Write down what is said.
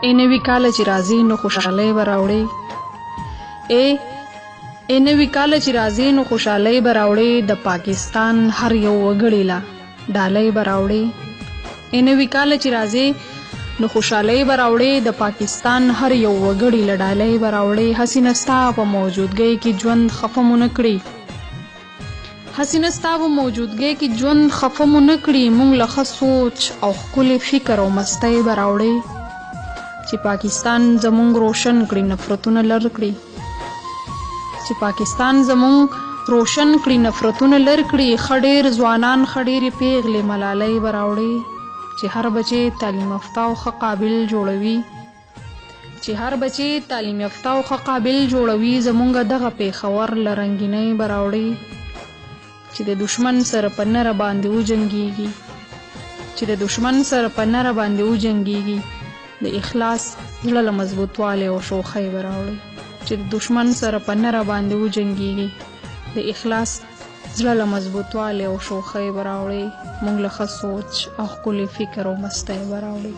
ای نوی کال چې راځي نو خوشحالۍ به راوړي. ای نوی کال چې راځي نو خوشحالۍ به راوړي، د پاکستان هر یو وګړي لا ډالۍ به راوړي. ای نوی کال چې راځي نو خوشحالۍ به راوړي، د پاکستان هر یو وګړي له ډالۍ به راوړي. حسینه ستا په موجودګۍ کې ژوند خفه مو نه کړي، حسینه ستا په موجودګۍ کې ژوند خفه مو نه کړي. مونږ له ښه سوچ او ښکلي فکر او مستۍ به راوړي، چې پاکستان زمونږ روشن کړي نفرتونه لر کړي، چې پاکستان زمونږ روشن کړي نفرتونه لر کړي. ښه ډېر ځوانان ښه ډېرې پیغلې ملالۍ به راوړي، چې هر بچی تعلیم یافته او ښه قابل جوړوي، چې هر بچی تعلیم یافته او ښه قابل جوړوي. زمونږ دغه پېښور له رنګینۍ به راوړي، چې د دشمن سره په نره باندې وجنګېږي، چې د دشمن سره په نره باندې وجنګېږي. د اخلاص زړه له مضبوطوالي او شوخۍ به راوړي، چې د دشمن سره په نره باندې وجنګېږي. د اخلاص زړه له مضبوطوالي او شوخۍ به راوړي. موږ له ښه سوچ او ښکلي فکر او مستۍ به راوړي.